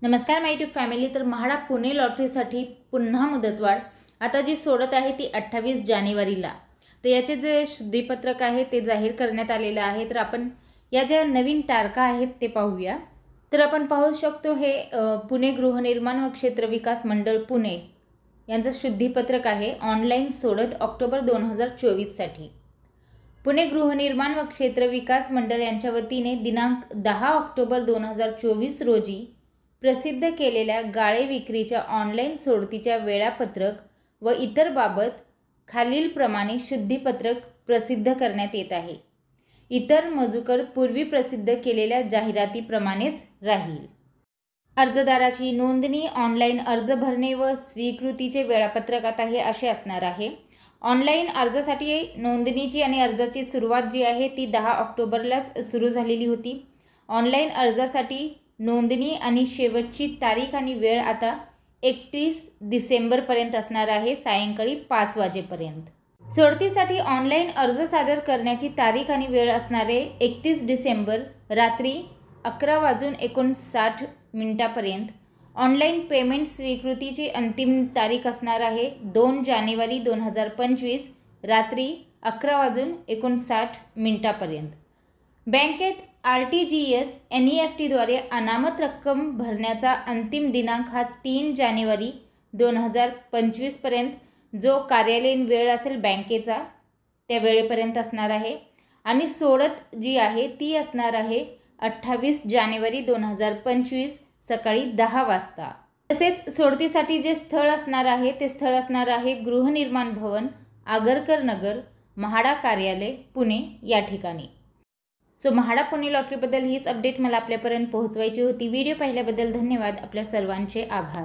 नमस्कार माय YouTube family. तर म्हाडा पुणे लॉटरीसाठी पुन्हा मुदतवाढ आता जी सोडत आहे ती 28 जानेवारीला। तर याचे जे शुद्धीपत्रक आहे ते जाहीर करण्यात आलेले आहे। तर आपण या ज्या नवीन तारखा आहेत ते पाहूया। तर आपण पाहू शकतो हे पुणे गृहनिर्माण व क्षेत्र विकास मंडळ पुणे यांचं शुद्धीपत्रक आहे। ऑनलाईन सोडत ऑक्टोबर 2024 साठी। पुणे गृहनिर्माण व क्षेत्र विकास मंडळ यांच्या वतीने दिनांक 10 ऑक्टोबर 2024 रोजी प्रसिद्ध केलेल्या गाळे विक्रीच्या ऑनलाईन सोडतीच्या वेळापत्रक व इतर बाबत खालीलप्रमाणे शुद्धीपत्रक प्रसिद्ध करण्यात येत आहे। इतर मजूकर पूर्वी प्रसिद्ध केलेल्या जाहिरातीप्रमाणेच राहील। अर्जदाराची नोंदणी, ऑनलाईन अर्ज भरणे व स्वीकृतीचे वेळापत्रक आता हे असे असणार आहे। ऑनलाईन अर्जासाठी नोंदणीची आणि अर्जाची सुरुवात जी आहे ती 10 ऑक्टोबरलाच सुरू झालेली होती। ऑनलाईन अर्जासाठी नोंदणी आणि शेवटची तारीख आणि वेळ आता 31 डिसेंबरपर्यंत असणार आहे, सायंकाळी 5 वाजेपर्यंत। सोडतीसाठी ऑनलाईन अर्ज सादर करण्याची तारीख आणि वेळ असणारे 31 डिसेंबर रात्री 11:59 ऑनलाईन पेमेंट स्वीकृतीची अंतिम तारीख असणार आहे 2 जानेवारी 2025 रात्री 11:59 बँकेत RTGS NEFT द्वारे अनामत रक्कम भरण्याचा अंतिम दिनांक हा 3 जानेवारी 2025 पर्यंत जो कार्यालयीन वेळ असेल बँकेचा त्या वेळेपर्यंत असणार आहे। आणि सोडत जी आहे ती असणार आहे 28 जानेवारी 2025 सकाळी 10 वाजता। तसेच सोडतीसाठी जे स्थळ असणार आहे ते स्थळ असणार आहे गृहनिर्माण भवन, आगरकर नगर, म्हाडा कार्यालय, पुणे या ठिकाणी। सो म्हाडा पुणे लॉटरीबद्दल हीच अपडेट मला आपल्यापर्यंत पोहोचवायची होती। व्हिडिओ पाहिल्याबद्दल धन्यवाद। आपल्या सर्वांचे आभार।